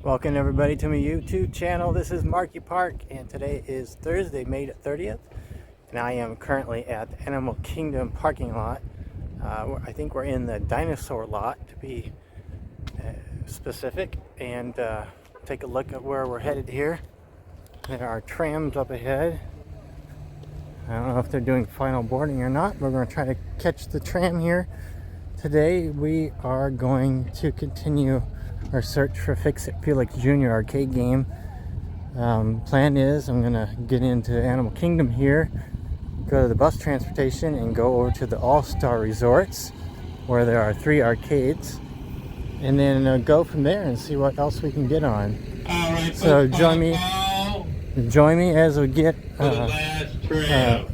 Welcome everybody to my YouTube channel. This is Marky Park and today is Thursday, May 30th, and I am currently at the Animal Kingdom parking lot. I think we're in the dinosaur lot to be specific, and take a look at where we're headed here. There are trams up ahead. I don't know if they're doing final boarding or not. We're going to try to catch the tram here. Today we are going to continue our search for Fix-It Felix Jr. arcade game. Plan is I'm gonna get into Animal Kingdom here, go to the bus transportation, and go over to the All-Star Resorts where there are 3 arcades, and then go from there and see what else we can get on. All right, so join me as we get the last tram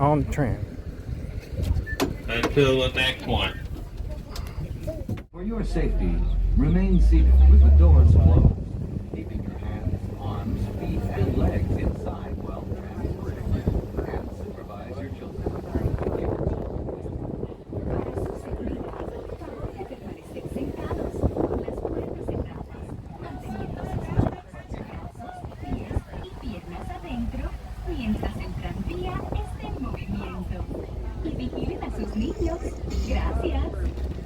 on the tram until the next one. For your safety, remain seated with the doors closed, keeping your hands, arms, feet, and legs inside while transporting, and supervise your children. Mientras el tranvía esté en movimiento. Y vigilen a sus niños. Gracias.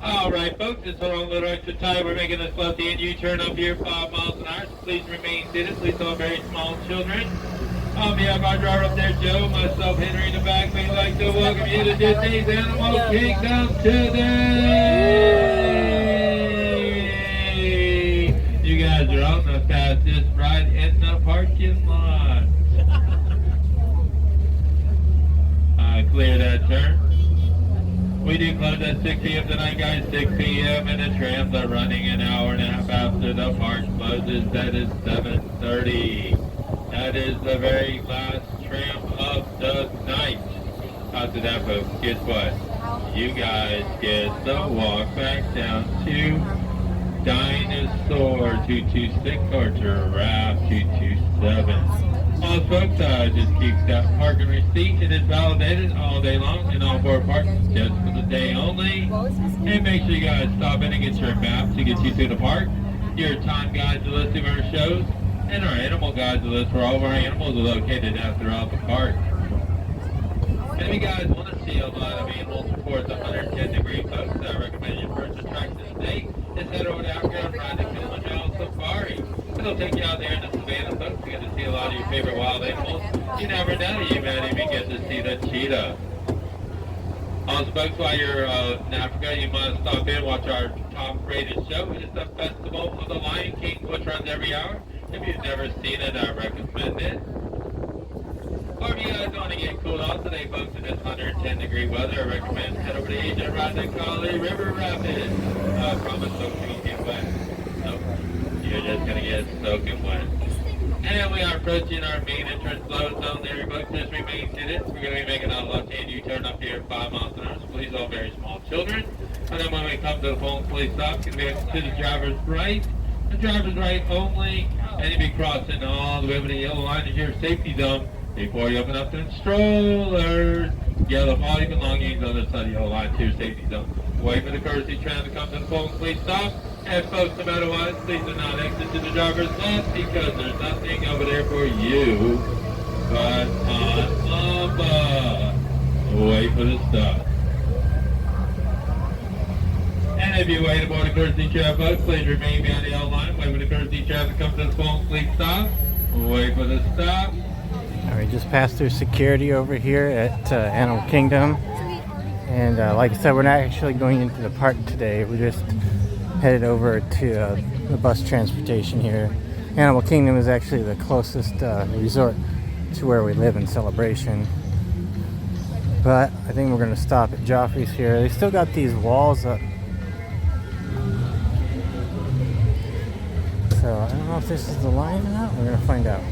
All right, folks, just hold on a little extra tight. We're making this left-hand U-turn up here 5 miles an hour, so please remain seated. Please don't very small children. On behalf of our driver up there, Joe, myself, Henry, in the back, we'd like to welcome you to Disney's Animal Kingdom today. You guys are on the fastest ride in the parking lot. Clear that turn. We do close at 6 p.m. tonight, guys. 6 p.m. and the trams are running an hour and a half after the park closes. That is 7:30. That is the very last tram of the night. After that, folks, guess what? You guys get the walk back down to Dinosaur 226 or Giraffe 227. All folks, just keep that parking receipt. It is validated all day long in all 4 parks, just for the day only. And make sure you guys stop in and get your map to get you through the park, your time guides, the list of our shows, and our animal guides, the list where all of our animals are located at throughout the park. And if you guys want to see a lot of animals before it's 110-degree, folks, I recommend your first attraction today is head over to Africa and ride the Kilimanjaro Safari. It'll take you out there in the savannah, folks. You get to see a lot of your favorite wild animals. You never know, you might even get to see the cheetah. Also, folks, while you're in Africa, you must stop in and watch our top-rated show. It is the Festival of the Lion King, which runs every hour. If you've never seen it, I recommend it. Or if you guys want to get cooled off today, folks, in this 110-degree weather, I recommend head over to Asia and ride the Kali River Rapids. I promise, folks, you won't get wet. Nope. You're just going to get soaking wet. And we are approaching our main entrance load zone there, folks. Just remain seated. We're going to be making a left-hand U-turn up here 5 miles an hour, so please all very small children. And then when we come to the full police stop, it's going to be to the driver's right. The driver's right only, and you'll be crossing all the way over the yellow line is your safety zone. Before you open up the strollers, yellow all your belongings on the side of the yellow line to your safety zone. Wait for the courtesy tram to come to the full police stop. And folks, no matter what, please do not exit to the driver's left because there's nothing over there for you but on the bus. Wait for the stop. And if you wait aboard the courtesy tram, folks, please remain behind the yellow line. Wait for the courtesy tram to come to the full police stop. Wait for the stop. We just passed through security over here at Animal Kingdom, and like I said, we're not actually going into the park today. We just headed over to the bus transportation here. Animal Kingdom is actually the closest resort to where we live in Celebration, but I think we're going to stop at Joffrey's here. They still got these walls up, so I don't know if this is the line or not. We're going to find out.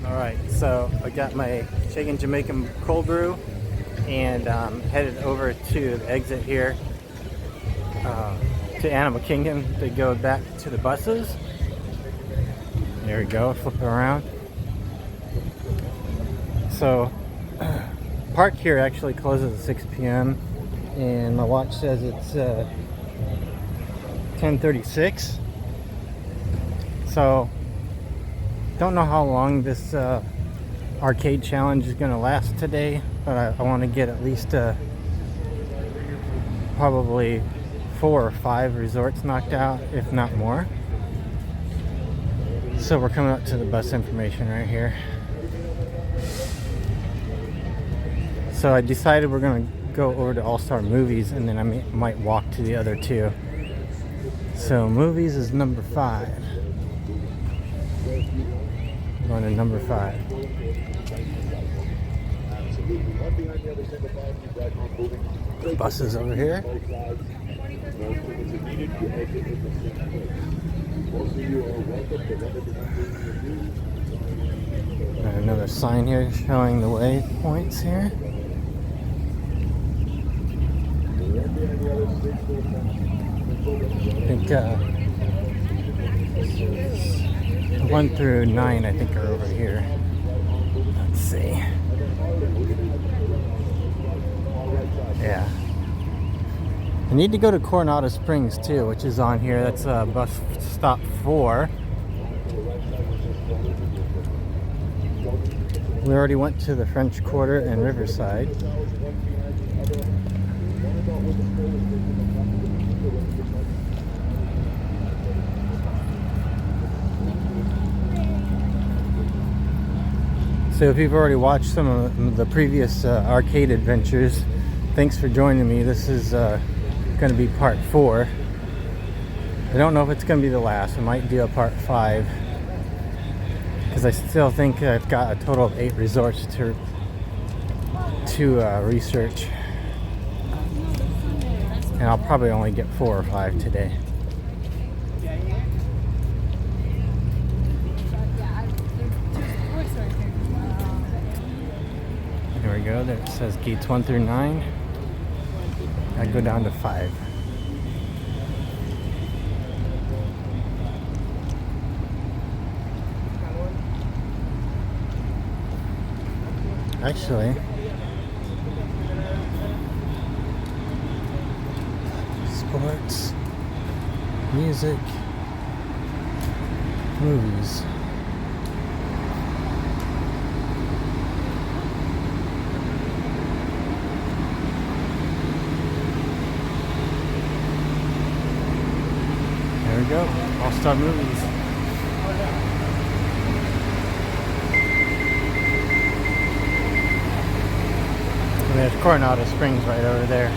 Alright, so I got my shaken Jamaican cold brew and headed over to the exit here to Animal Kingdom to go back to the buses. There we go, flip it around. So, park here actually closes at 6 p.m. and my watch says it's 10:36. So don't know how long this arcade challenge is gonna last today, but I want to get at least probably 4 or 5 resorts knocked out, if not more. So we're coming up to the bus information right here. So I decided we're gonna go over to All-Star Movies, and then I might walk to the other 2. So movies is number 5. Going to number 5. Buses over here. And another sign here showing the waypoints here. I think 1 through 9 I think are over here. Let's see. Yeah. I need to go to Coronado Springs too, which is on here. That's bus stop 4. We already went to the French Quarter and Riverside. So if you've already watched some of the previous arcade adventures, thanks for joining me. This is going to be part 4. I don't know if it's going to be the last. I might do a part 5, because I still think I've got a total of 8 resorts to research, and I'll probably only get 4 or 5 today. There we go. There it says gates 1 through 9. I go down to 5. Actually, sports, music, movies. There we go, All-Star Movies. And there's Coronado Springs right over there.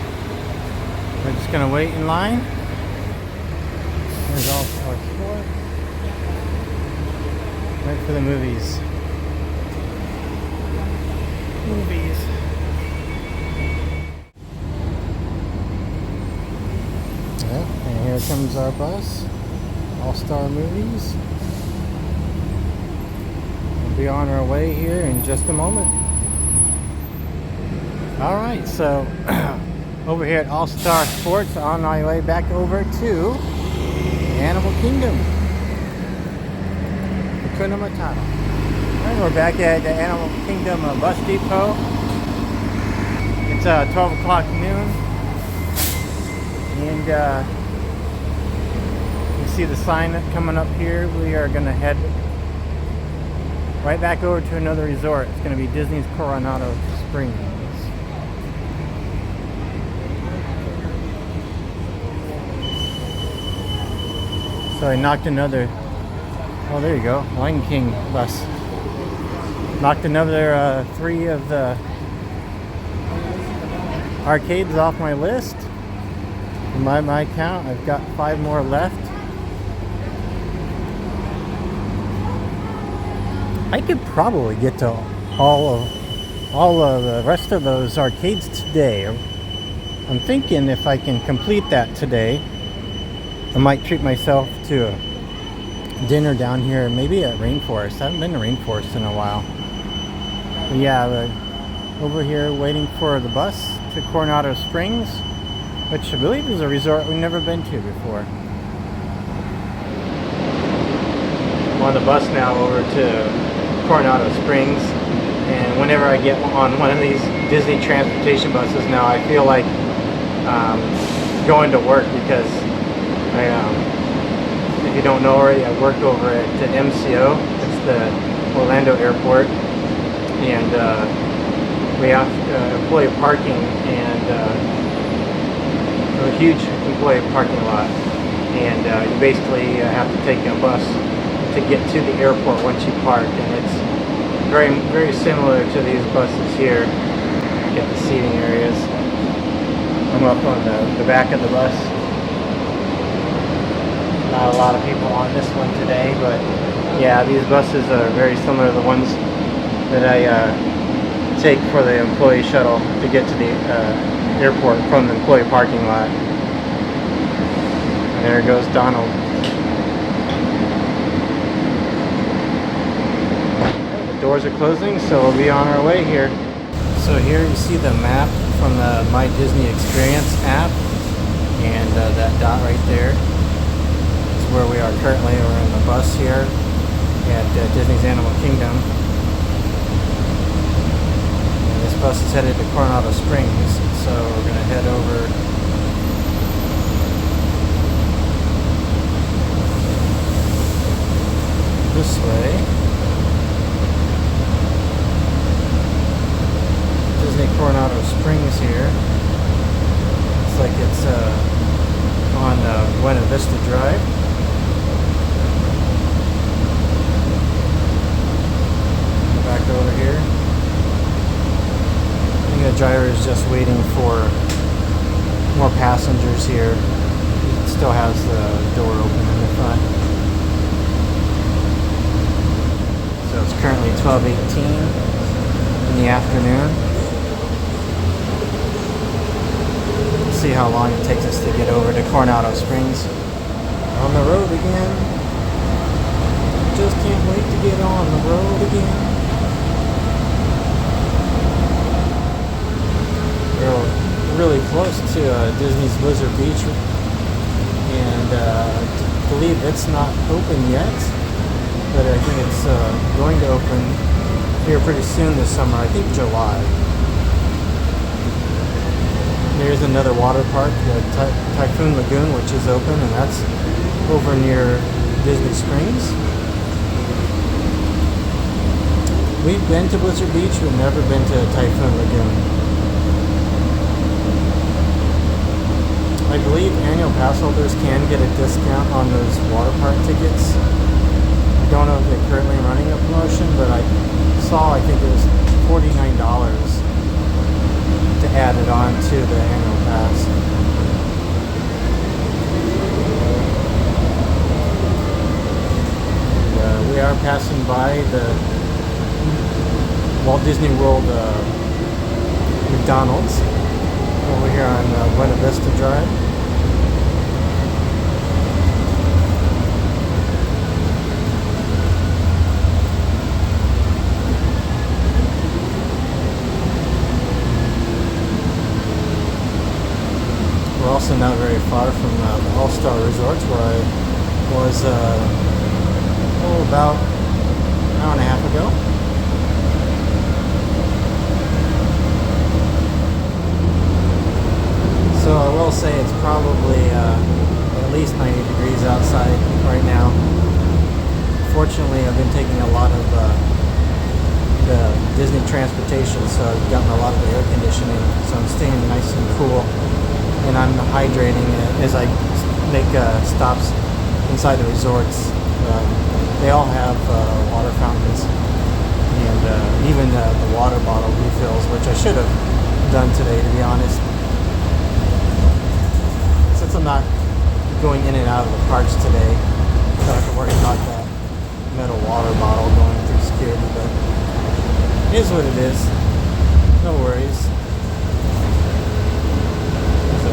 We're just gonna wait in line. There's All-Star Sports. Wait for the movies. Movies. Yeah, and here comes our bus. All-Star Movies. We'll be on our way here in just a moment. Alright, so over here at All-Star Sports, on my way back over to Animal Kingdom. Hakuna Matata. Alright, we're back at the Animal Kingdom bus depot. It's 12 o'clock noon. And you see the sign coming up here. We are going to head right back over to another resort. It's going to be Disney's Coronado Springs. So I knocked another, oh there you go, Lion King bus. Knocked another 3 of the arcades off my list. In my count, I've got 5 more left. I could probably get to all of the rest of those arcades today. I'm thinking if I can complete that today, I might treat myself to a dinner down here, maybe at Rainforest. I haven't been to Rainforest in a while. But yeah, over here waiting for the bus to Coronado Springs, which I believe is a resort we've never been to before. I'm on the bus now over to Coronado Springs, and whenever I get on one of these Disney transportation buses now, I feel like going to work, because if you don't know already, I work over at the MCO. It's the Orlando Airport, and we have employee parking, and a huge employee parking lot, and you basically have to take a bus to get to the airport once you park, and it's very similar to these buses here. Get the seating areas. I'm up on the back of the bus. Not a lot of people on this one today, but yeah, these buses are very similar to the ones that I take for the employee shuttle to get to the airport from the employee parking lot. And there goes Donald. The doors are closing, so we'll be on our way here. So here you see the map from the My Disney Experience app, and that dot right there is where we are currently. We're in the bus here at Disney's Animal Kingdom. And this bus is headed to Coronado Springs, so we're going to head over this way. Disney Coronado Springs here. Looks like it's on Buena Vista Drive. Go back over here. I think the driver is just waiting for more passengers here. He still has the door open in the front. So it's currently 12:18 in the afternoon. See how long it takes us to get over to Coronado Springs. On the road again. Just can't wait to get on the road again. We're really close to Disney's Blizzard Beach, and I believe it's not open yet, but I think it's going to open here pretty soon this summer. I think July. There's another water park, Typhoon Lagoon, which is open, and that's over near Disney Springs. We've been to Blizzard Beach, we've never been to Typhoon Lagoon. I believe annual pass holders can get a discount on those water park tickets. I don't know if they're currently running a promotion, but I saw, I think it was $49. To add it on to the annual pass. And, we are passing by the Walt Disney World McDonald's over here on Buena Vista Drive. We're also not very far from the All-Star Resorts, where I was about an hour and a half ago. So I will say it's probably at least 90 degrees outside right now. Fortunately, I've been taking a lot of the Disney transportation, so I've gotten a lot of air conditioning, so I'm staying nice and cool. And I'm hydrating as I make stops inside the resorts. They all have water fountains, and even the water bottle refills, which I should have done today, to be honest. Since I'm not going in and out of the parks today, I don't have to worry about that metal water bottle going through security, but it is what it is. No worries.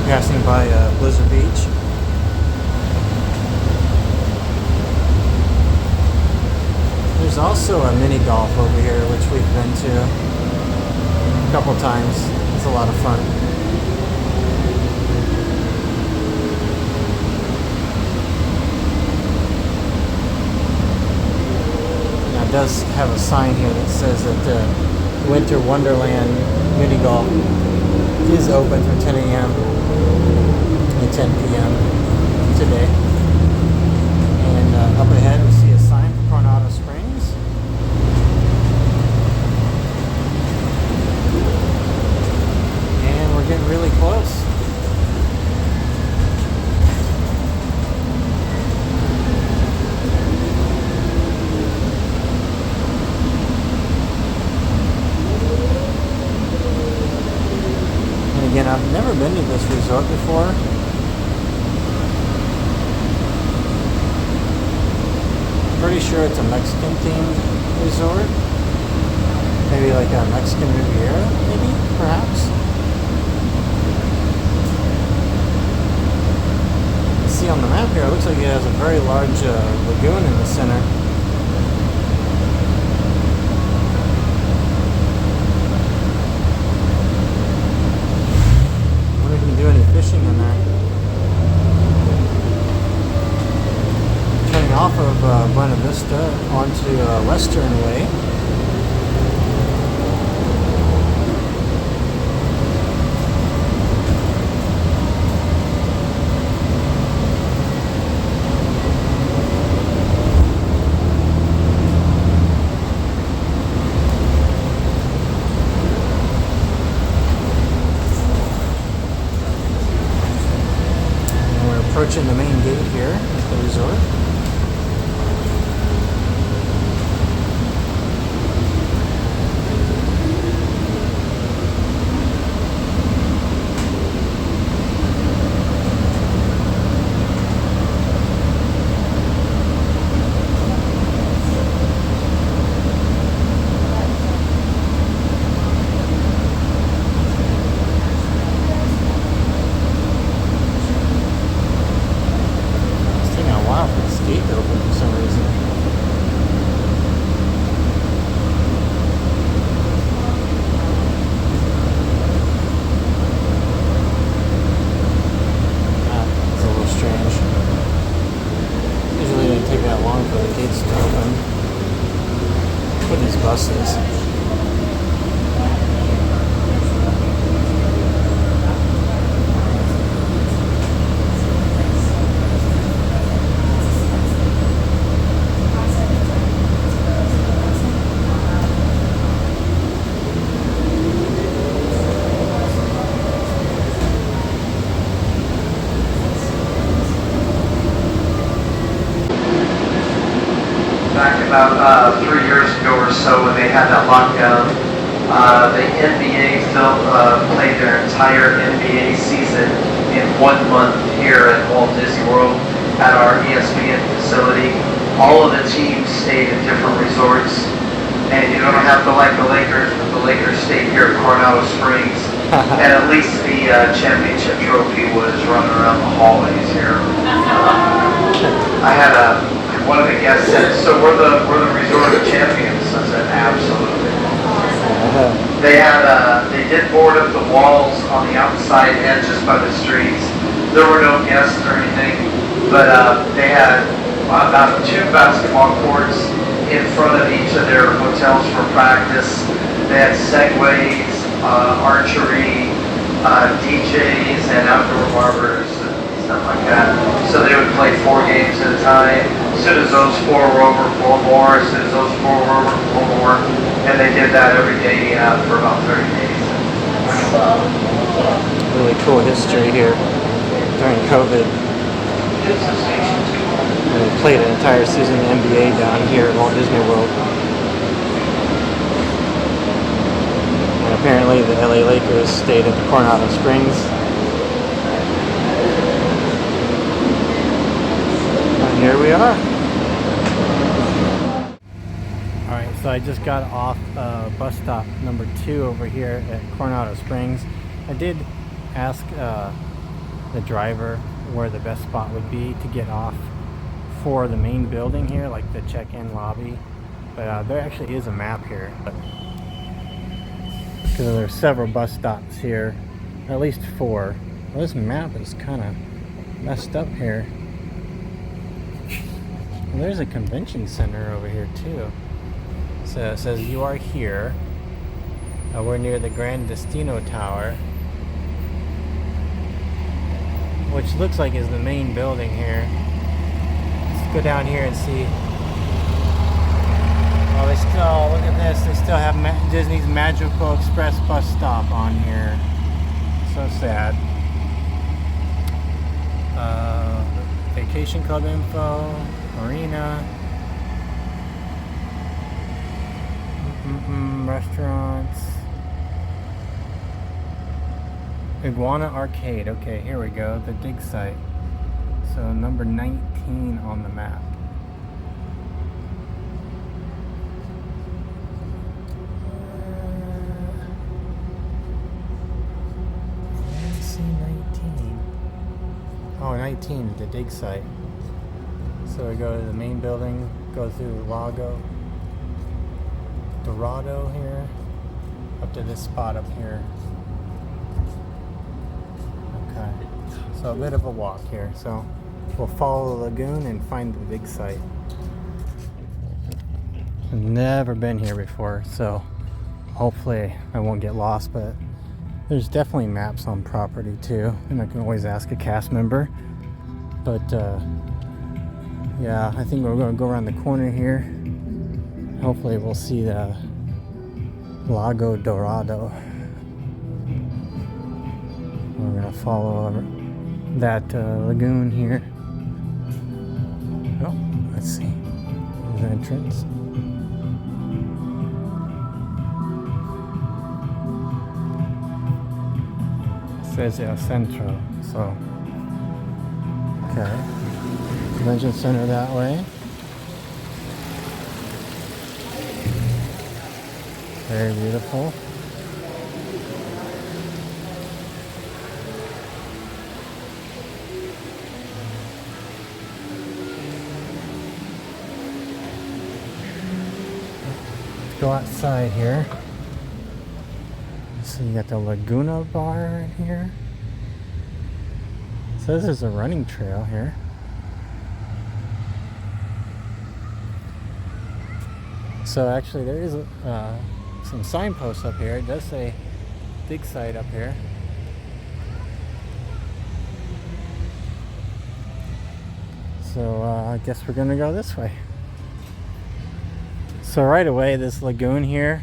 Passing by Blizzard Beach. There's also a mini golf over here, which we've been to a couple times. It's a lot of fun. Now it does have a sign here that says that Winter Wonderland mini golf is open from 10 a.m. and 10 p.m. today. And resort before. Pretty sure it's a Mexican themed resort. Maybe like a Mexican Riviera, maybe, perhaps. You see on the map here, it looks like it has a very large lagoon in the center. I wonder if you can do any fishing in there. Turning off of Buena Vista onto Western Way. Approaching the main gate here at the resort. Buses. Back about 3 years ago or so when they had that lockdown, the NBA played their entire NBA season in 1 month here at Walt Disney World at our ESPN facility. All of the teams stayed in different resorts, and you don't have to like the Lakers, but the Lakers stayed here at Coronado Springs, and at least the championship trophy was running around the hallways here. I had one of the guests said, "So we're the resort of champions." I said, "Absolutely." They did board up the walls on the outside edges by the streets. There were no guests or anything, but they had about 2 basketball courts in front of each of their hotels for practice. They had segways, archery, DJs, and outdoor barbers and stuff like that. So they would play 4 games at a time. As soon as those 4 were over, 4 more. As soon as those 4 were over, 4 more. And they did that every day for about 30 days. Really cool history here during COVID. They played an entire season of the NBA down here at Walt Disney World. And apparently the LA Lakers stayed at the Coronado Springs. And here we are. Alright, so I just got off bus stop number 2 over here at Coronado Springs. I did ask the driver where the best spot would be to get off for the main building here, like the check-in lobby. But there actually is a map here. Because there's several bus stops here, at least 4. Well, this map is kind of messed up here. And there's a convention center over here too. So it says you are here. We're near the Grand Destino Tower, which looks like is the main building here. Let's go down here and see. Oh, they still, look at this, they still have Disney's Magical Express bus stop on here. So sad. Vacation club info, marina, restaurants. Iguana Arcade. Okay, here we go. The dig site. So number 19 on the map. See 19. Oh, 19, the dig site. So we go to the main building, go through Lago Dorado here, up to this spot up here. Okay, so a bit of a walk here. So we'll follow the lagoon and find the dig site. I've never been here before, so hopefully I won't get lost, but there's definitely maps on property too, and I can always ask a cast member. But yeah, I think we're going to go around the corner here. Hopefully we'll see the Lago Dorado. We're going to follow that lagoon here. Oh, let's see. There's the entrance. It says El Centro, so okay. Convention center that way. Very beautiful. Let's go outside here. So you got the Laguna Bar right here. It says there's a running trail here. So actually there is some signposts up here. It does say dig site up here. So I guess we're gonna go this way. So right away, this lagoon here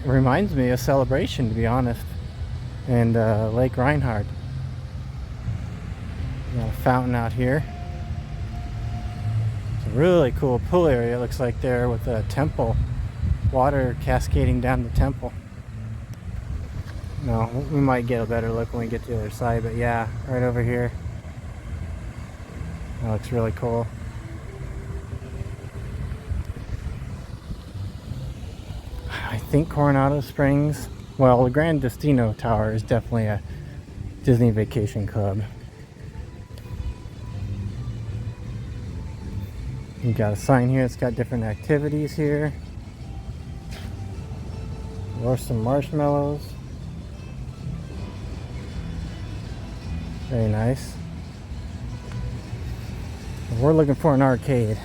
reminds me of Celebration, to be honest, and Lake Reinhardt. Got a fountain out here. Really cool pool area, looks like there, with a temple, water cascading down the temple. No, we might get a better look when we get to the other side, but yeah, right over here. That looks really cool. I think Coronado Springs, well, the Grand Destino Tower is definitely a Disney Vacation Club. You got a sign here, it's got different activities here. Roast some marshmallows. Very nice. We're looking for an arcade.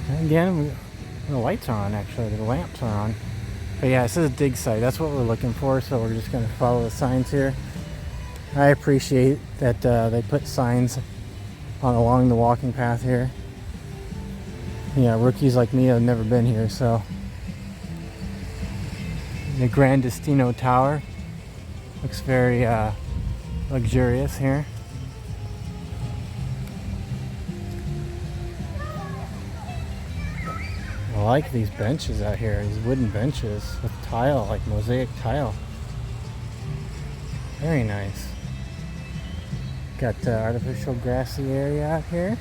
And again, the lights are on, actually, the lamps are on. But yeah, it says a dig site, that's what we're looking for, so we're just gonna follow the signs here. I appreciate that they put signs along the walking path here. Yeah, rookies like me have never been here, so. The Grand Destino Tower looks very luxurious here. I like these benches out here, these wooden benches with tile, like mosaic tile. Very nice. Got the artificial grassy area out here.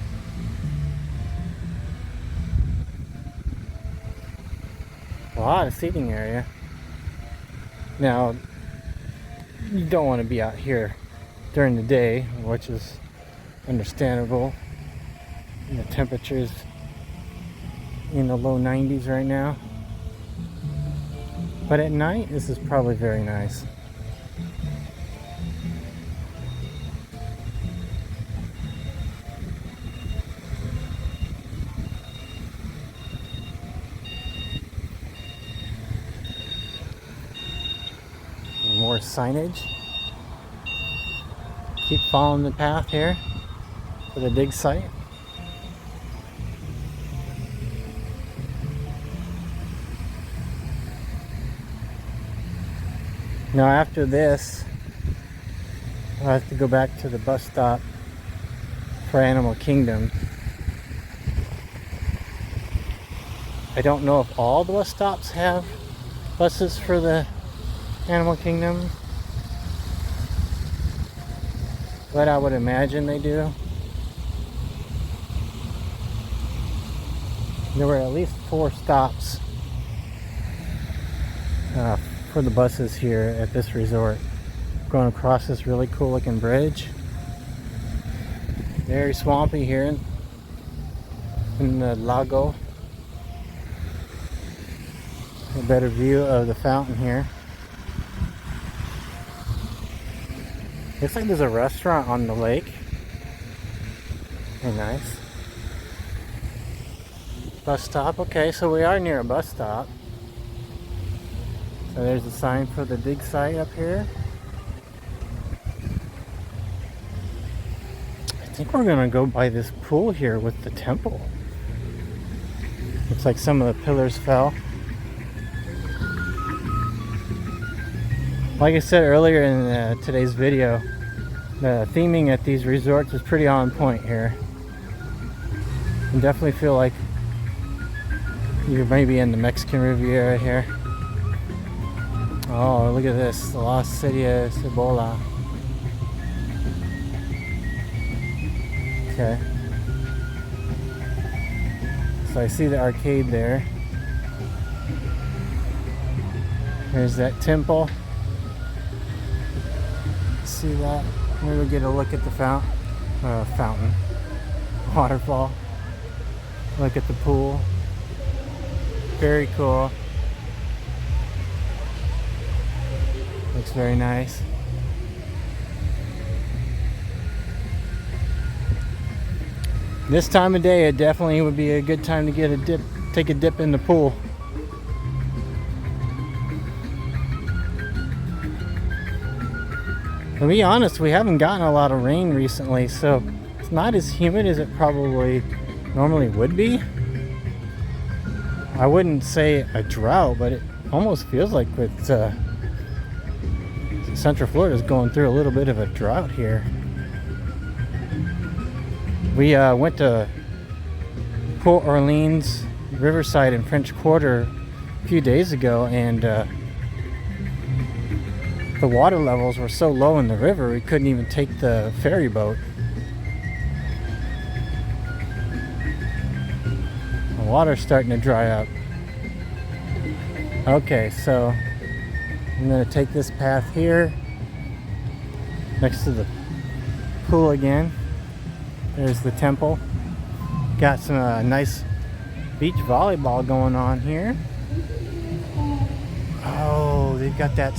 A lot of seating area. Now, you don't want to be out here during the day, which is understandable. The temperature's in the low 90s right now. But at night, this is probably very nice. More signage. Keep following the path here for the dig site. Now after this, I'll have to go back to the bus stop for Animal Kingdom. I don't know if all the bus stops have buses for the Animal Kingdom. But I would imagine they do. There were at least 4 stops for the buses here at this resort. Going across this really cool looking bridge. Very swampy here in the lago. A better view of the fountain here. Looks like there's a restaurant on the lake. Very nice. Bus stop. Okay, so we are near a bus stop. So there's a sign for the dig site up here. I think we're gonna go by this pool here with the temple. Looks like some of the pillars fell. Like I said earlier in today's video, the theming at these resorts is pretty on point here. You definitely feel like you're maybe in the Mexican Riviera here. Oh, look at this. The Lost City of Cibola. Okay. So I see the arcade there. There's that temple. See that? Maybe we'll get a look at the fountain. Waterfall. Look at the pool. Very cool. Looks very nice. This time of day, it definitely would be a good time to get a dip, take a dip in the pool. To be honest, we haven't gotten a lot of rain recently, so it's not as humid as it probably normally would be. I wouldn't say a drought, but it almost feels like with Central Florida is going through a little bit of a drought here. We went to Port Orleans, Riverside, and French Quarter a few days ago, and the water levels were so low in the river we couldn't even take the ferry boat. The water's starting to dry up. Okay, so I'm going to take this path here next to the pool again. There's the temple. Got some nice beach volleyball going on here. Oh, they've got that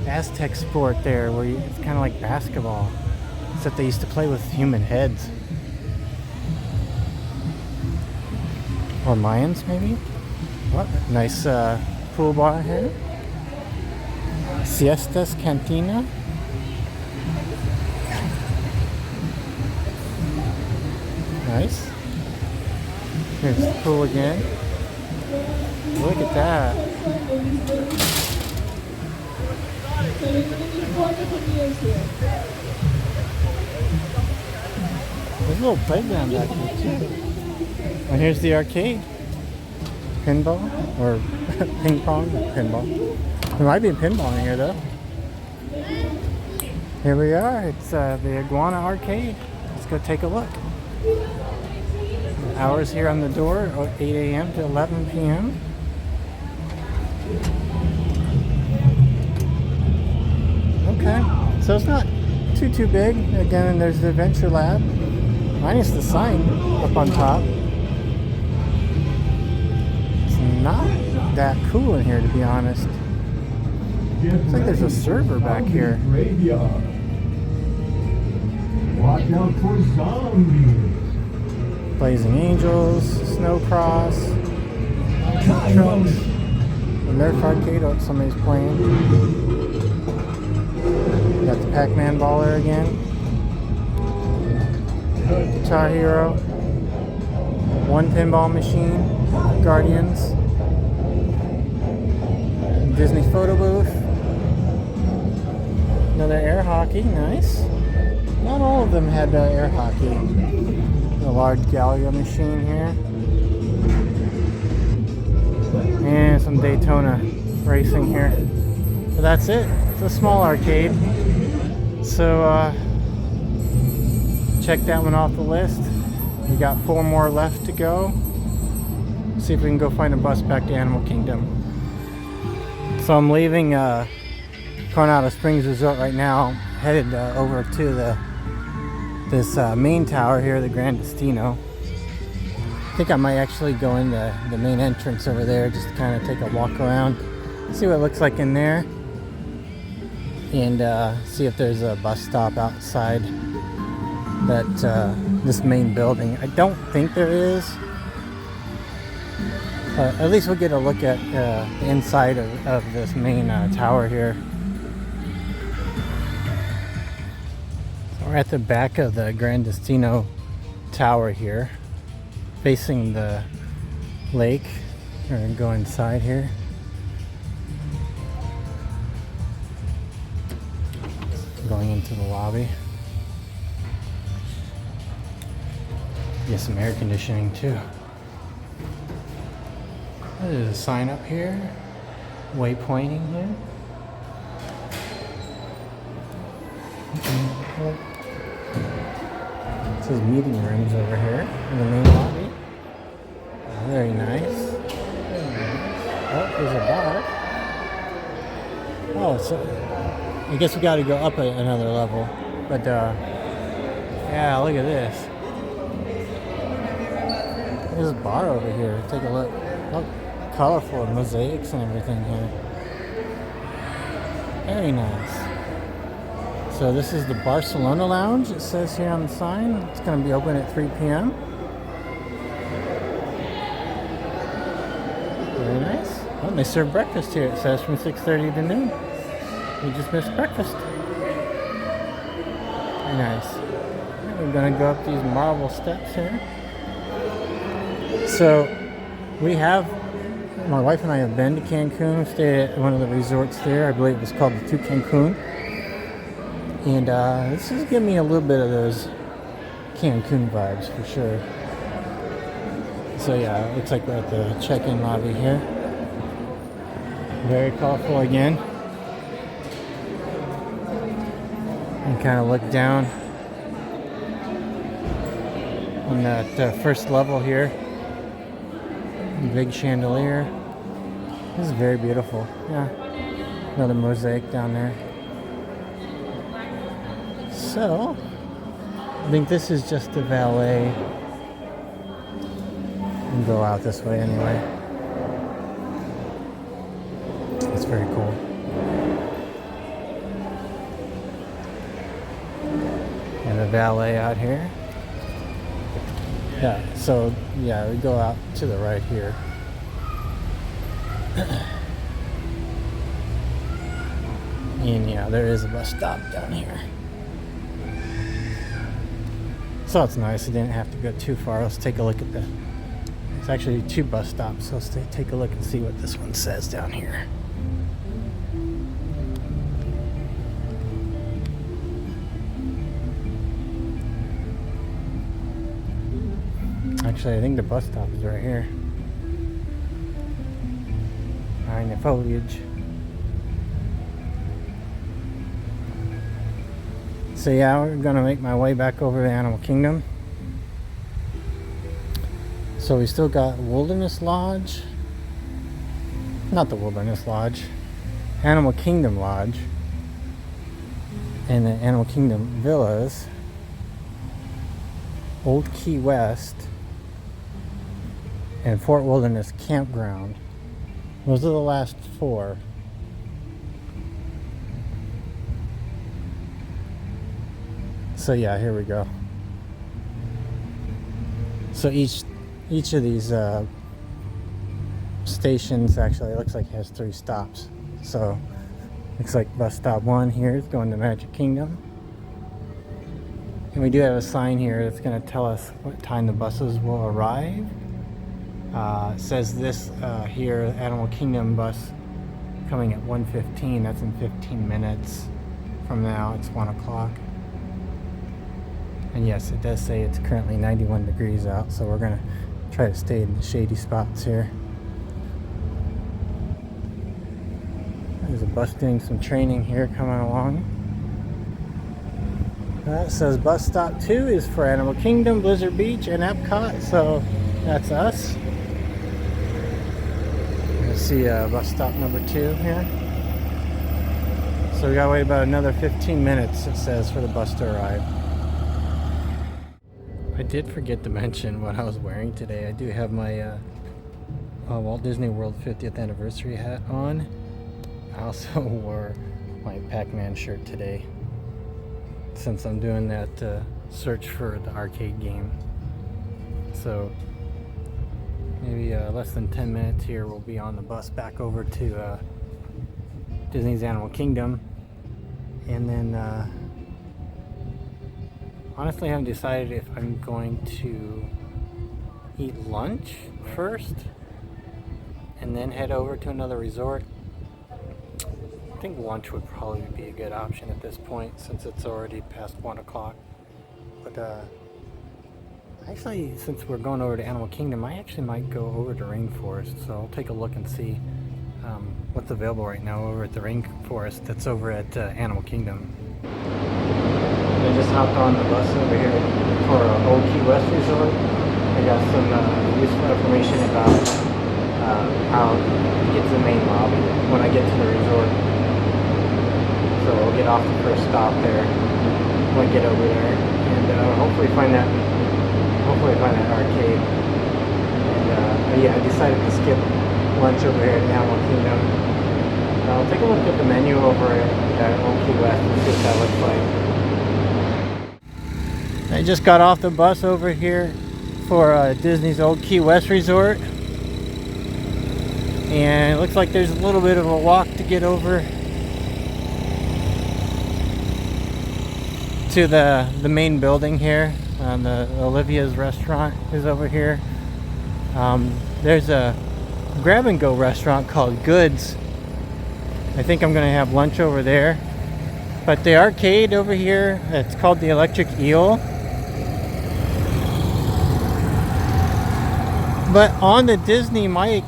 Aztec sport there where it's kind of like basketball, except they used to play with human heads. Or Mayans, maybe? What? Nice pool bar here. Siestas Cantina. Nice. Here's the pool again. Look at that. There's a little playground back here too. And here's the arcade. Pinball or ping pong? Pinball. There might be a pinball in here though. Here we are. It's the Iguana Arcade. Let's go take a look. The hours here on the door are 8 a.m. to 11 p.m. Okay, so it's not too big. Again, there's the Adventure Lab, minus the sign up on top. It's not that cool in here, to be honest. Looks like there's a server back here. Watch out for zombies. Blazing Angels, Snow Cross, trucks, the Nerf Arcade. Oh, somebody's playing. Got the Pac-Man baller again. Guitar Hero. One pinball machine. Guardians. Disney photo booth. Another air hockey. Nice. Not all of them had air hockey. A large Galaga machine here. And some Daytona racing here. But that's it. It's a small arcade. So check that one off the list. We got 4 more left to go. See if we can go find a bus back to Animal Kingdom. So I'm leaving Coronado Springs Resort right now, headed over to this main tower here, the Grand Destino. I think I might actually go in the main entrance over there, just to kind of take a walk around, see what it looks like in there, and see if there's a bus stop outside that this main building. I don't think there is. At least we'll get a look at the inside of this main tower here. So we're at the back of the Grand Destino Tower here, facing the lake. We're gonna go inside here. Going into the lobby. Get some air conditioning too. There's a sign up here, waypointing here. It says meeting rooms over here in the main lobby. Oh, very nice. Oh, there's a bar. Oh, so I guess we got to go up another level. But yeah, look at this. There's a bar over here. Take a look. Oh, colorful mosaics and everything here. Very nice. So this is the Barcelona Lounge, it says here on the sign. It's going to be open at 3 p.m. Very nice. Oh, they serve breakfast here, it says, from 6:30 to noon. We just missed breakfast. Very nice. We're going to go up these marble steps here. So we have, my wife and I have been to Cancun, stayed at one of the resorts there. I believe it was called the Two Cancun. And this is giving me a little bit of those Cancun vibes for sure. So yeah, it looks like we're at the check-in lobby here. Very colorful again. And kind of look down on that first level here. Big chandelier. This is very beautiful. Yeah, another mosaic down there. So, I think this is just the valet. And go out this way anyway. It's very cool. And the valet out here. Yeah, so yeah, we go out to the right here. And yeah, there is a bus stop down here. So it's nice, I didn't have to go too far. Let's take a look at it's actually 2 bus stops, so let's take a look and see what this one says down here. Actually, I think the bus stop is right here. Behind the foliage. So yeah, we're gonna make my way back over to Animal Kingdom. So we still got Wilderness Lodge. Not the Wilderness Lodge. Animal Kingdom Lodge. And the Animal Kingdom Villas. Old Key West. And Fort Wilderness Campground. Those are the last 4. So yeah, here we go. So each of these stations actually, it looks like it has 3 stops. So looks like bus stop 1 here is going to Magic Kingdom. And we do have a sign here that's going to tell us what time the buses will arrive. It says this here, Animal Kingdom bus coming at 1:15. That's in 15 minutes from now. It's 1 o'clock. And yes, it does say it's currently 91 degrees out, so we're going to try to stay in the shady spots here. There's a bus doing some training here coming along. That says bus stop 2 is for Animal Kingdom, Blizzard Beach, and Epcot, so that's us. Let's see bus stop number 2 here. So we gotta wait about another 15 minutes, it says, for the bus to arrive. I did forget to mention what I was wearing today. I do have my Walt Disney World 50th anniversary hat on. I also wore my Pac-Man shirt today, since I'm doing that search for the arcade game. So maybe less than 10 minutes here, we'll be on the bus back over to Disney's Animal Kingdom. And then honestly, I haven't decided if I'm going to eat lunch first and then head over to another resort. I think lunch would probably be a good option at this point, since it's already past 1 o'clock. But actually, since we're going over to Animal Kingdom, I actually might go over to Rainforest. So I'll take a look and see what's available right now over at the Rainforest that's over at Animal Kingdom. I just hopped on the bus over here for Old Key West Resort. I got some useful information about how to get to the main lobby when I get to the resort. So we'll get off the first stop there when I get over there, and hopefully find that arcade. And yeah, I decided to skip lunch over here at Animal Kingdom. I'll take a look at the menu over at Old Key West and see what that looks like. I just got off the bus over here for Disney's Old Key West Resort, and it looks like there's a little bit of a walk to get over to the main building here. The Olivia's restaurant is over here. There's a grab and go restaurant called Goods. I think I'm gonna have lunch over there. But the arcade over here, it's called the Electric Eel. But on the Disney My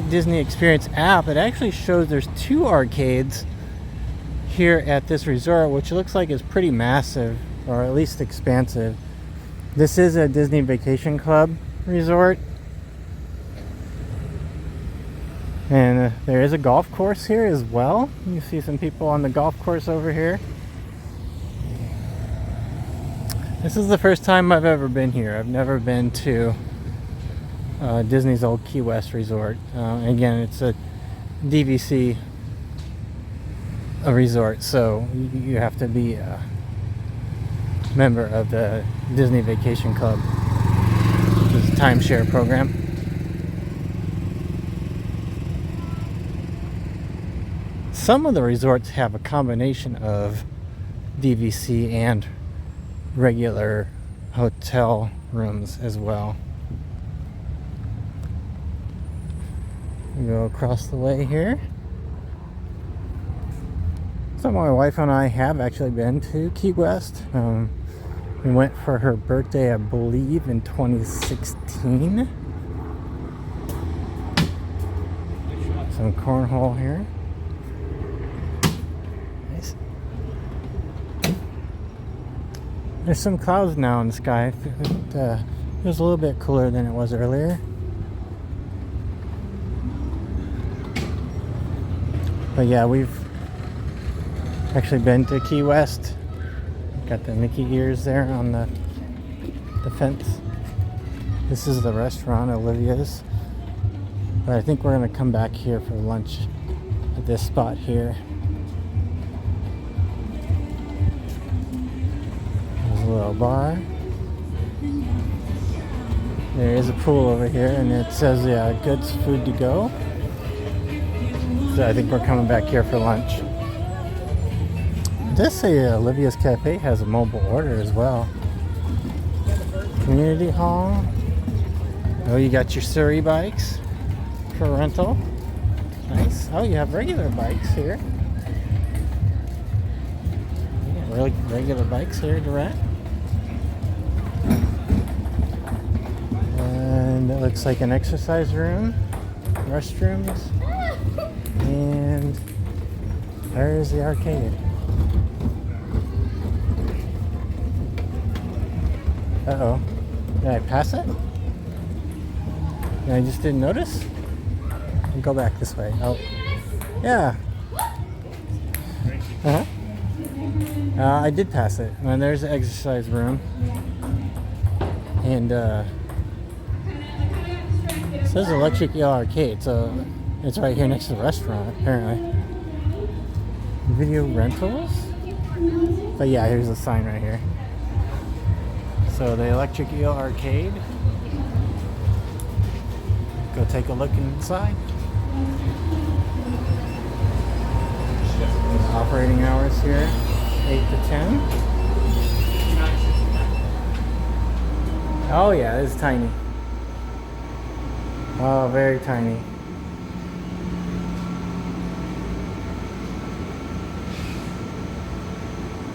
Disney Experience app, it actually shows there's 2 arcades here at this resort, which looks like is pretty massive, or at least expansive. This is a Disney Vacation Club resort, and there is a golf course here as well. You see some people on the golf course over here. This is the first time I've ever been here. I've never been to Disney's Old Key West Resort. Again, it's a DVC resort, so you have to be a member of the Disney Vacation Club, which is a timeshare program. Some of the resorts have a combination of DVC and regular hotel rooms as well. We go across the way here. So my wife and I have actually been to Key West. We went for her birthday, I believe, in 2016. Some cornhole here. Nice. There's some clouds now in the sky. It was a little bit cooler than it was earlier. But yeah, we've actually been to Key West. Got the Mickey ears there on the fence. This is the restaurant, Olivia's. But I think we're gonna come back here for lunch at this spot here. There's a little bar. There is a pool over here, and it says goods, food to go. So I think we're coming back here for lunch. It does say Olivia's Cafe has a mobile order as well. Community hall. Oh, you got your Surrey bikes for rental. Nice. Oh, you have regular bikes here. Yeah, regular bikes here to rent. And it looks like an exercise room, restrooms. And there's the arcade. Uh-oh. Did I pass it? And I just didn't notice? I'll go back this way. Oh. Yeah. Uh-huh. I did pass it. And there's the exercise room. And it says Electric Eel Arcade, so it's right here next to the restaurant, apparently. Video rentals? But yeah, here's the sign right here. So the Electric Eel Arcade. Go take a look inside. Operating hours here, 8 to 10. Oh yeah, it's tiny. Oh, very tiny.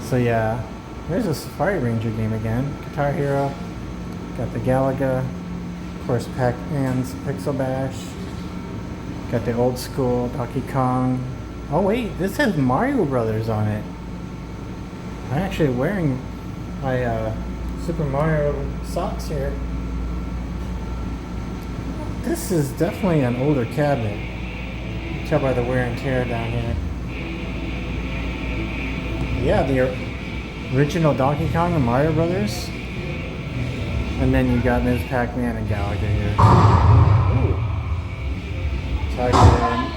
So yeah, there's a Safari Ranger game again. Guitar Hero. Got the Galaga. Of course, Pac-Man's Pixel Bash. Got the old school Donkey Kong. Oh wait, this has Mario Brothers on it. I'm actually wearing my Super Mario socks here. This is definitely an older cabinet. You can tell by the wear and tear down here. Yeah, the original Donkey Kong and Mario Brothers. And then you got Ms. Pac-Man and Galaga here. Ooh. Target.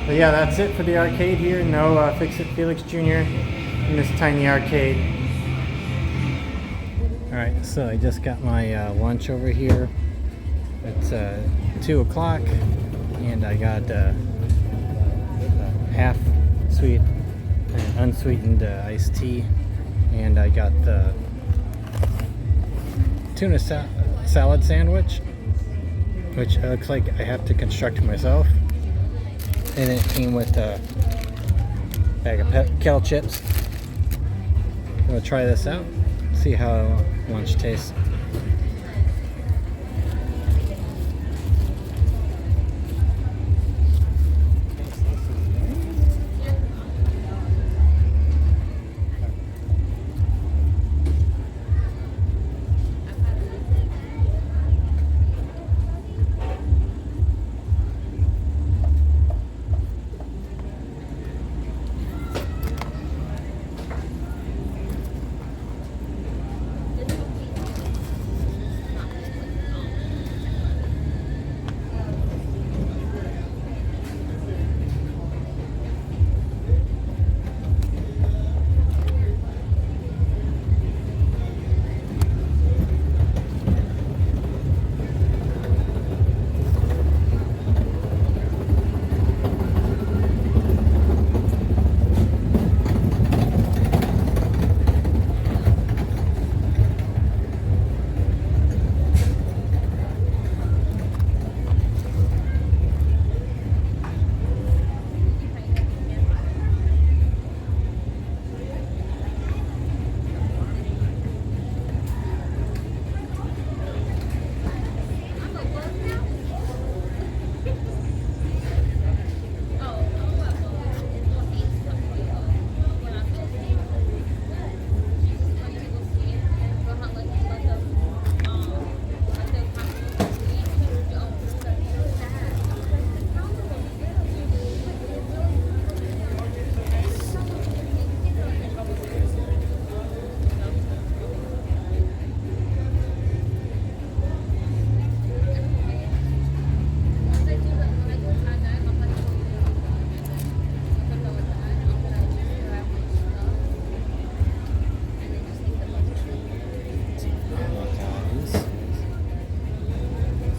But yeah, that's it for the arcade here. No Fix-It Felix Jr. in this tiny arcade. Alright, so I just got my lunch over here. It's 2 o'clock and I got half sweet and unsweetened iced tea, and I got the tuna salad sandwich, which looks like I have to construct myself, and it came with a bag of kale chips. I'm gonna try this out, see how lunch tastes.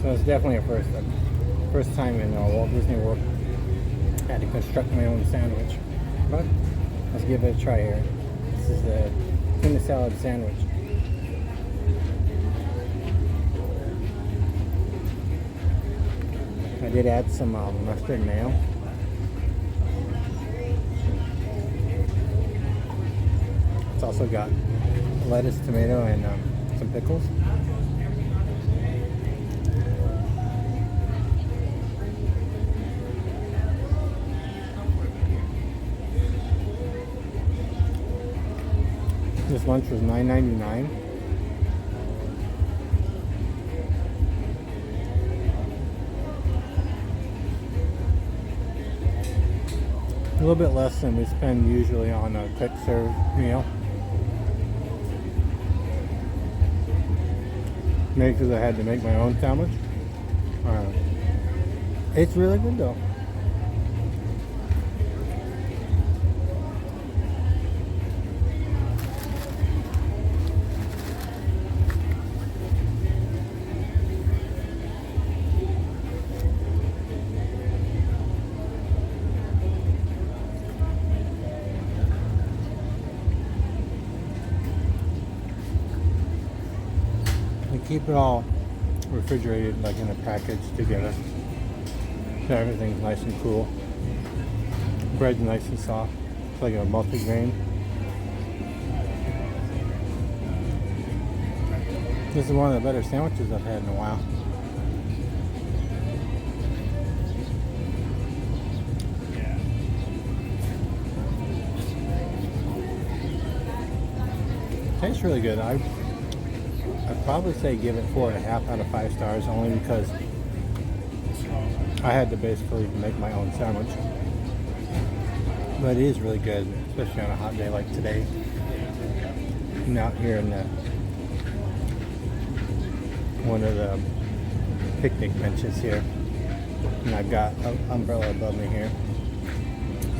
So it's definitely a first time in Walt Disney World. I had to construct my own sandwich, but let's give it a try here. This is the tuna salad sandwich. I did add some mustard mayo. It's also got lettuce, tomato, and some pickles. This lunch was $9.99. A little bit less than we spend usually on a quick serve meal. Maybe because I had to make my own sandwich. It's really good though. They keep it all refrigerated, like in a package together. So everything's nice and cool. Bread's nice and soft. It's like a multi-grain. This is one of the better sandwiches I've had in a while. Tastes really good. I'd probably say give it 4.5 out of 5 stars, only because I had to basically make my own sandwich. But it is really good, especially on a hot day like today. I'm out here in one of the picnic benches here, and I've got an umbrella above me here,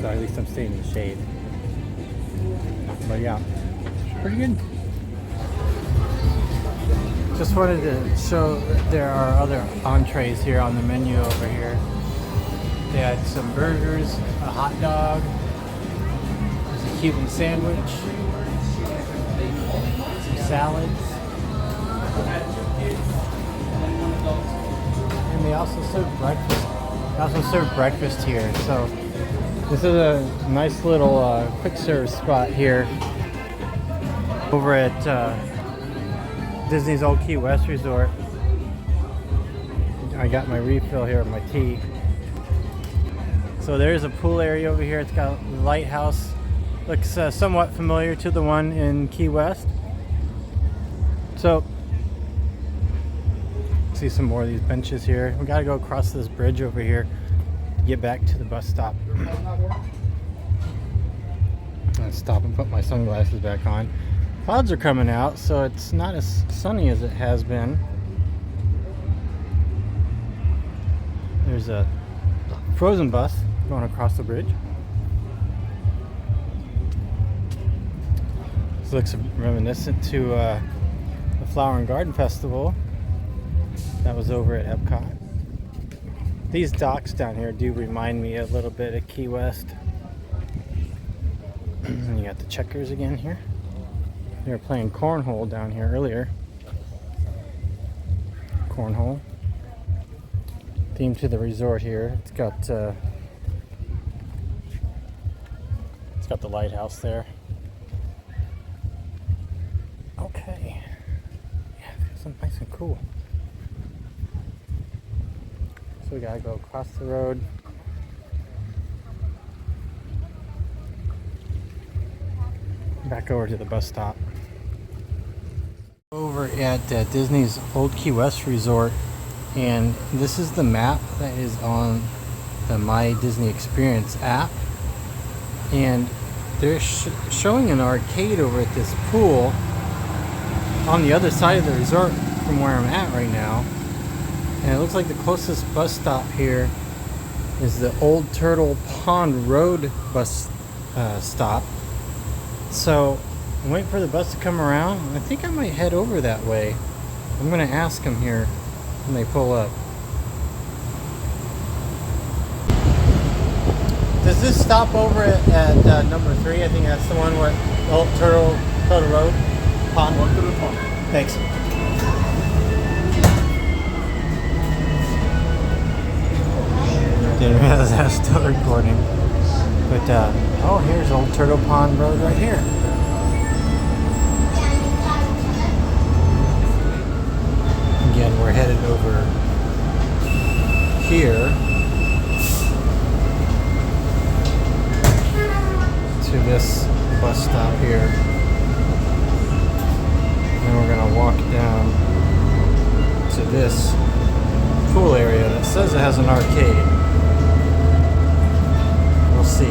so at least I'm staying in the shade. But yeah, pretty good. Just wanted to show that there are other entrees here on the menu over here. They had some burgers, a hot dog, there's a Cuban sandwich, some salads, and they also serve breakfast. They also serve breakfast here. So this is a nice little quick serve spot here over at Disney's Old Key West Resort. I got my refill here of my tea. So there's a pool area over here. It's got a lighthouse. Looks somewhat familiar to the one in Key West. So see some more of these benches here. We got to go across this bridge over here to get back to the bus stop. I'll stop and put my sunglasses back on. Clouds are coming out, so it's not as sunny as it has been. There's a Frozen bus going across the bridge. This looks reminiscent to the Flower and Garden Festival that was over at Epcot. These docks down here do remind me a little bit of Key West. And you got the checkers again here. They were playing cornhole down here earlier. Cornhole. Theme to the resort here. It's got the lighthouse there. Okay. Yeah, it's nice and cool. So we gotta go across the road. Back over to the bus stop. Over at Disney's Old Key West Resort, and this is the map that is on the My Disney Experience app, and they're showing an arcade over at this pool on the other side of the resort from where I'm at right now, and it looks like the closest bus stop here is the Old Turtle Pond Road bus stop. So I'm waiting for the bus to come around. I think I might head over that way. I'm gonna ask them here when they pull up. Does this stop over at number 3? I think that's the one where Old Turtle Road Pond. Old Turtle Pond. Thanks. Didn't realize I was still recording. But oh, here's Old Turtle Pond Road right here. Again, we're headed over here to this bus stop here. this pool area that says it has an arcade. We'll see.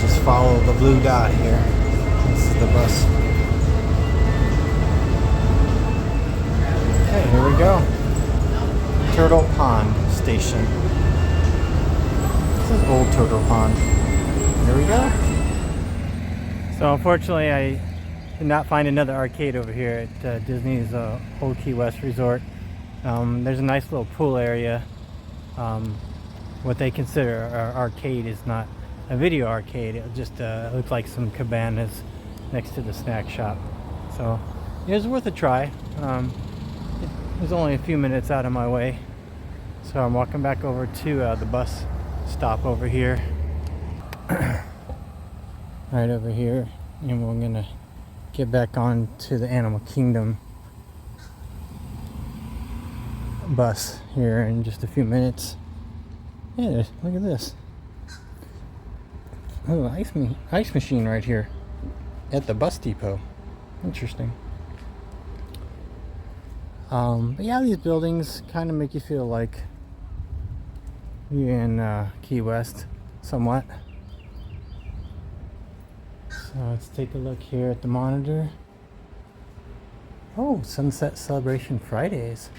Just follow the blue dot here. This is the bus. Okay, here we go. Turtle Pond Station. This is Old Turtle Pond. Here we go. So unfortunately I did not find another arcade over here at Disney's Old Key West Resort. There's a nice little pool area. What they consider an arcade is not a video arcade. It just looks like some cabanas next to the snack shop. So it was worth a try. It was only a few minutes out of my way. So I'm walking back over to the bus stop over here. Right over here. And we're gonna get back on to the Animal Kingdom bus here in just a few minutes. Yeah, look at this. Oh, ice machine right here at the bus depot. Interesting. But yeah, these buildings kind of make you feel like you're in Key West somewhat. So let's take a look here at the monitor. Oh, Sunset Celebration Fridays.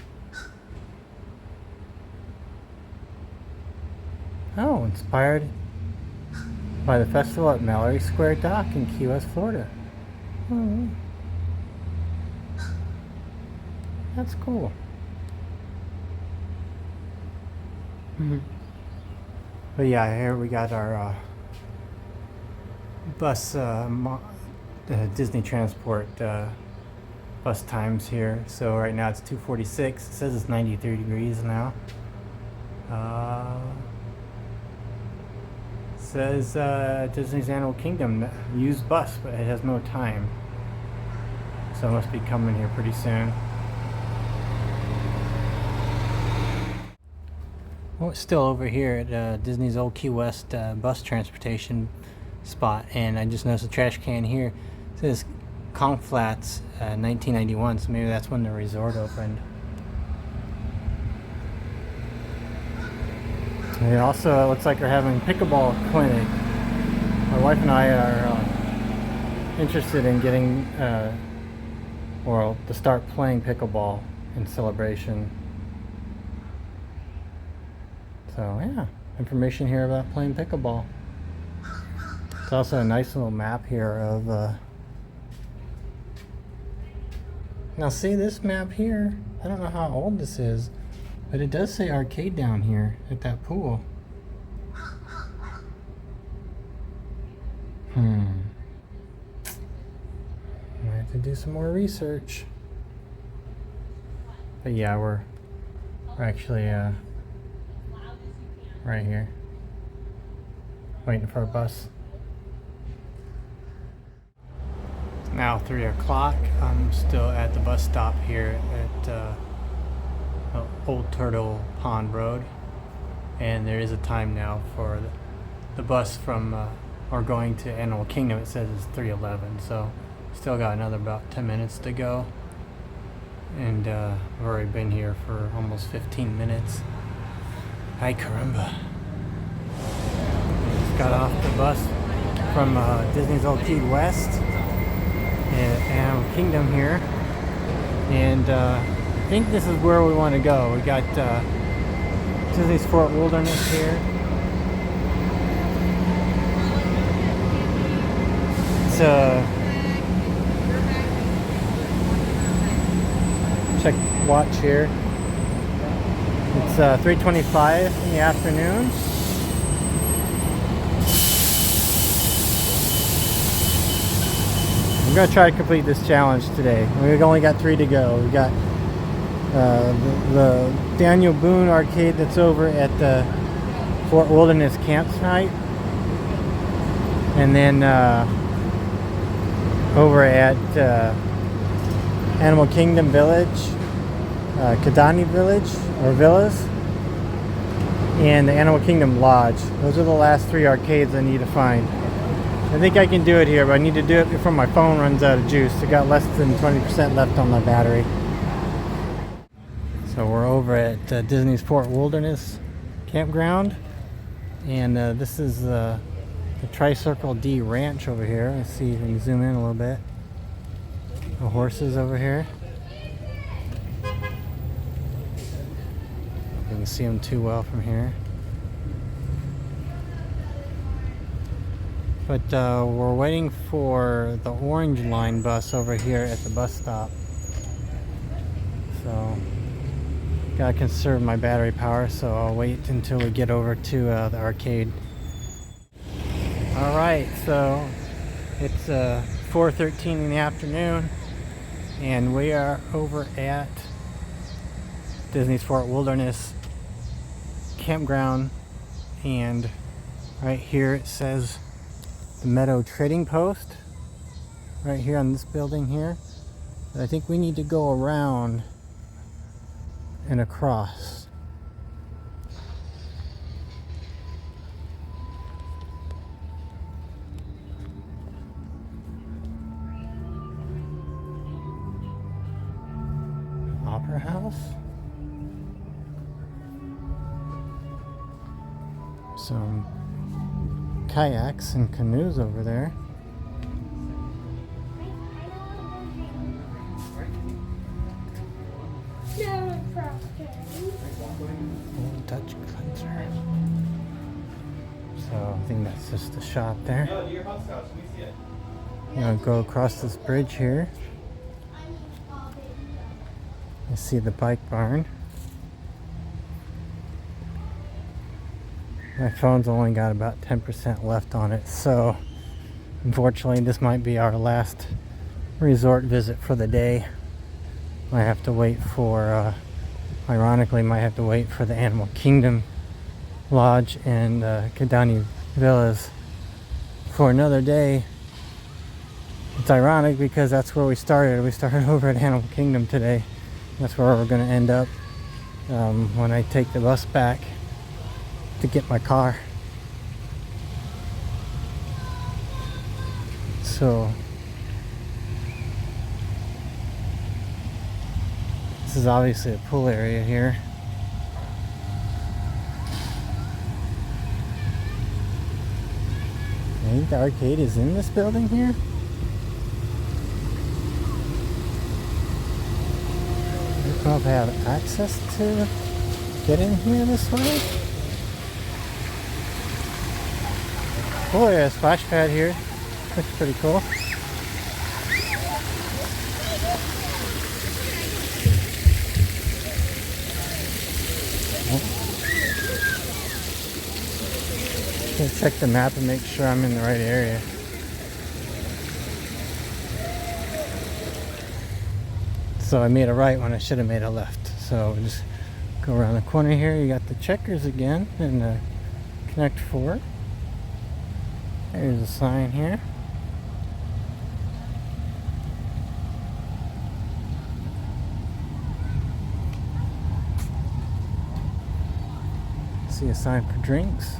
Oh, inspired by the festival at Mallory Square Dock in Key West, Florida. Oh, that's cool. But yeah, here we got our bus, Disney Transport bus times here. So right now it's 2:46. It says it's 93 degrees now. Says Disney's Animal Kingdom used bus, but it has no time. So it must be coming here pretty soon. Well, it's still over here at Disney's Old Key West bus transportation spot, and I just noticed a trash can here. It says Conch Flats 1991, so maybe that's when the resort opened. And also, it looks like they're having pickleball clinic. My wife and I are interested in getting, or to start playing pickleball in celebration. So yeah, information here about playing pickleball. It's also a nice little map here of, now see this map here, I don't know how old this is, but it does say arcade down here at that pool. I have to do some more research. But yeah, we're actually right here, waiting for a bus. It's now 3 o'clock. I'm still at the bus stop here at Old Turtle Pond Road, and there is a time now for the bus from or going to Animal Kingdom. It says it's 3:11, so still got another about 10 minutes to go, and I've already been here for almost 15 minutes. Hi caramba. Just got off the bus from Disney's Old Key West at Animal Kingdom here, and I think this is where we want to go. We got Disney's Fort Wilderness here. It's check watch here. It's 3:25 in the afternoon. I'm gonna try to complete this challenge today. We've only got 3 to go. We got the Daniel Boone arcade that's over at the Fort Wilderness campsite, and then over at Animal Kingdom Village, Kidani Village or Villas, and the Animal Kingdom Lodge. Those are the last 3 arcades I need to find. I think I can do it here, but I need to do it before my phone runs out of juice. I got less than 20% left on my battery. So we're over at Disney's Fort Wilderness campground, and this is the Tri-Circle D Ranch over here. Let's see if we can zoom in a little bit. The horses over here. You can see them too well from here. But we're waiting for the Orange Line bus over here at the bus stop. So, gotta conserve my battery power, so I'll wait until we get over to the arcade. Alright, so it's 4:13 in the afternoon, and we are over at Disney's Fort Wilderness campground, and right here it says the Meadow Trading Post right here on this building here. But I think we need to go around and across. Opera House. Some kayaks and canoes over there. Old Dutch cleanser. So I think that's just the shop there. I'm gonna go across this bridge here. You see the bike barn. My phone's only got about 10% left on it, so unfortunately this might be our last resort visit for the day. I have to wait for, ironically, might have to wait for the Animal Kingdom Lodge and Kidani Villas for another day. It's ironic because that's where we started. We started over at Animal Kingdom today. That's where we're going to end up when I take the bus back to get my car. So this is obviously a pool area here. I think the arcade is in this building here. I don't know if I have access to get in here this way. Oh yeah, splash pad here. Looks pretty cool. Gonna check the map and make sure I'm in the right area. So I made a right when I should have made a left. So we'll just go around the corner here. You got the checkers again and the Connect 4. There's a sign here. See a sign for drinks.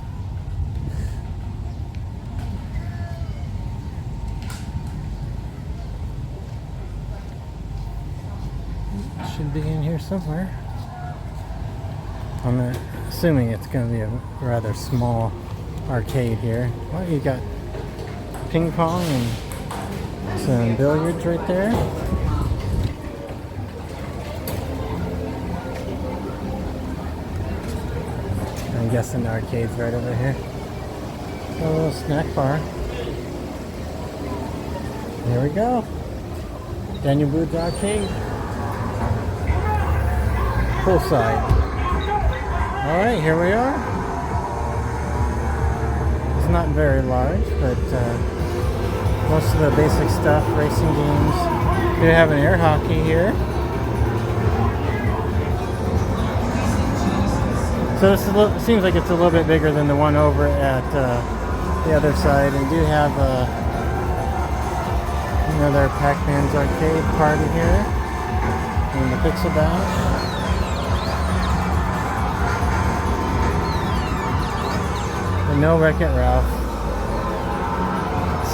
Should be in here somewhere. I'm assuming it's going to be a rather small arcade here. Well, you got ping pong and some billiards right there. I'm guessing the arcade's right over here. A little snack bar. Here we go. Daniel Booth's Arcade. Poolside. Alright, here we are. It's not very large, but most of the basic stuff, racing games. We have an air hockey here. So this is seems like it's a little bit bigger than the one over at the other side. And do have another Pac-Man's arcade party here. And the Pixel Bash. No Wreck-It Ralph.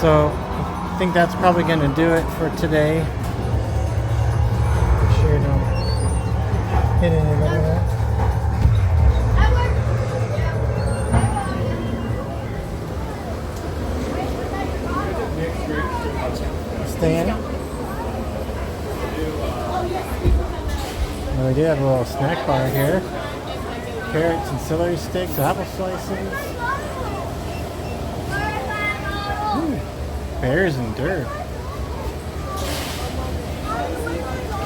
So I think that's probably going to do it for today. Make sure you don't hit anybody with that. Stay in. And we do have a little snack bar here. Carrots and celery sticks, apple slices. Ooh, bears and dirt.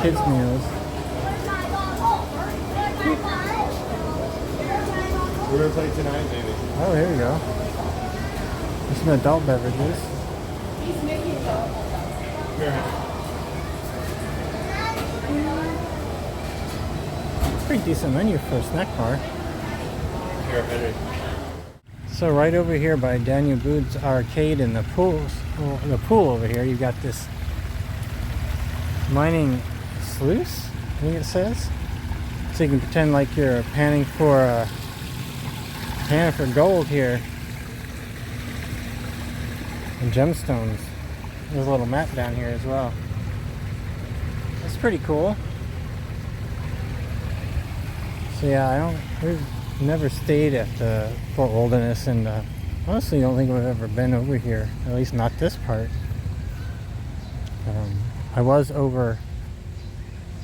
Kids meals. We're gonna play tonight, maybe. Oh, here we go. There's some adult beverages. Pretty decent menu for a snack bar. Here, Henry. So right over here by Daniel Booth's arcade and the pool over here, you've got this mining sluice, I think it says. So you can pretend like you're panning for gold here. And gemstones. There's a little map down here as well. That's pretty cool. So yeah, we've never stayed at the Fort Wilderness, and honestly don't think we've ever been over here, at least not this part. I was over,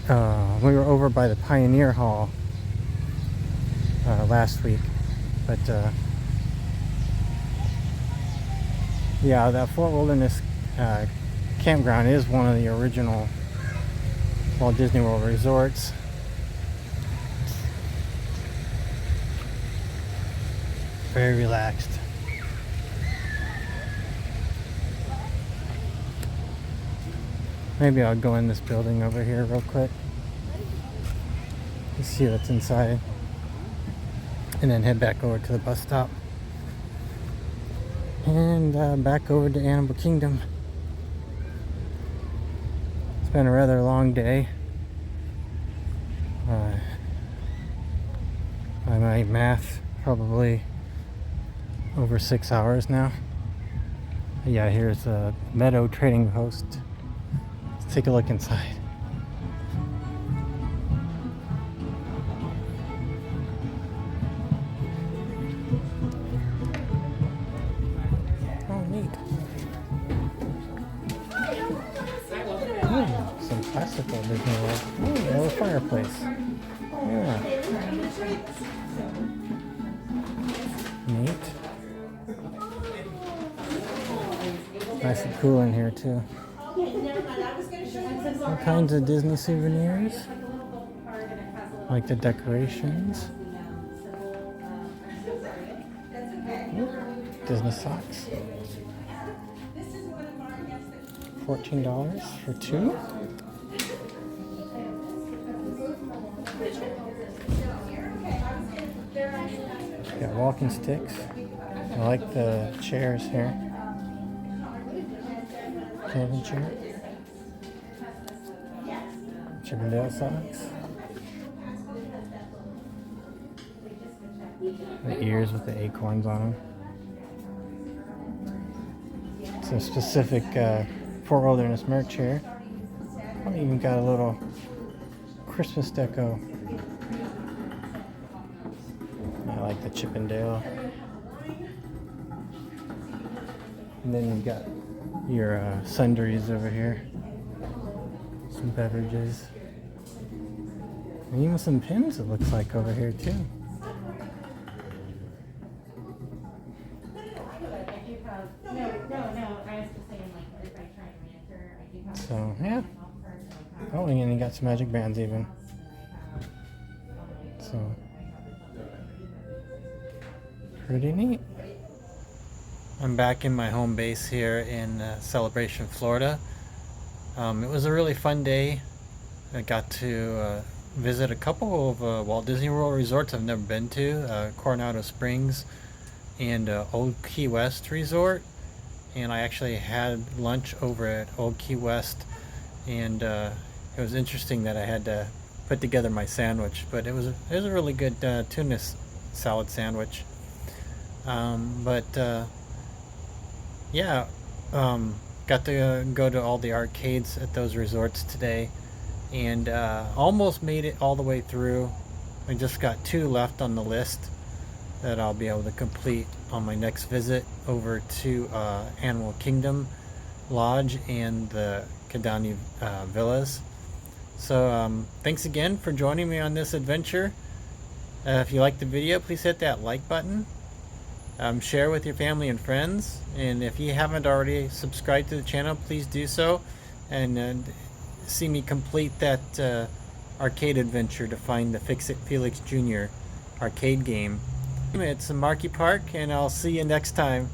we were over by the Pioneer Hall last week, but yeah, that Fort Wilderness campground is one of the original Walt Disney World resorts. Very relaxed. Maybe I'll go in this building over here real quick. Let's see what's inside. And then head back over to the bus stop. And back over to Animal Kingdom. It's been a rather long day. By my math, probably over 6 hours now. Yeah, here's a Meadow Trading Post. Let's take a look inside. Oh, neat. Oh, some classical Disney World. Oh, a little fireplace. Yeah. Neat. Nice and cool in here too. All kinds of Disney souvenirs, like the decorations. Disney socks. $14 for two. Got walking sticks. I like the chairs here. Camping chair. Chippendale socks. The ears with the acorns on them. Some specific Fort Wilderness merch here. Probably even got a little Christmas deco. I like the Chippendale. And then you've got your sundries over here. Some beverages. And even some pins, it looks like, over here too. So, yeah. Oh, and then you got some magic bands even. So, pretty neat. I'm back in my home base here in Celebration, Florida. It was a really fun day. I got to visit a couple of Walt Disney World resorts I've never been to, Coronado Springs and Old Key West Resort. And I actually had lunch over at Old Key West, and it was interesting that I had to put together my sandwich, but it was a really good tuna salad sandwich. Yeah, Got to go to all the arcades at those resorts today, and almost made it all the way through. I just got 2 left on the list that I'll be able to complete on my next visit over to Animal Kingdom Lodge and the Kidani Villas. So thanks again for joining me on this adventure. If you liked the video, please hit that like button. Share with your family and friends, and if you haven't already subscribed to the channel, please do so, and see me complete that arcade adventure to find the Fix-It Felix Jr. arcade game. It's Marky Park, and I'll see you next time.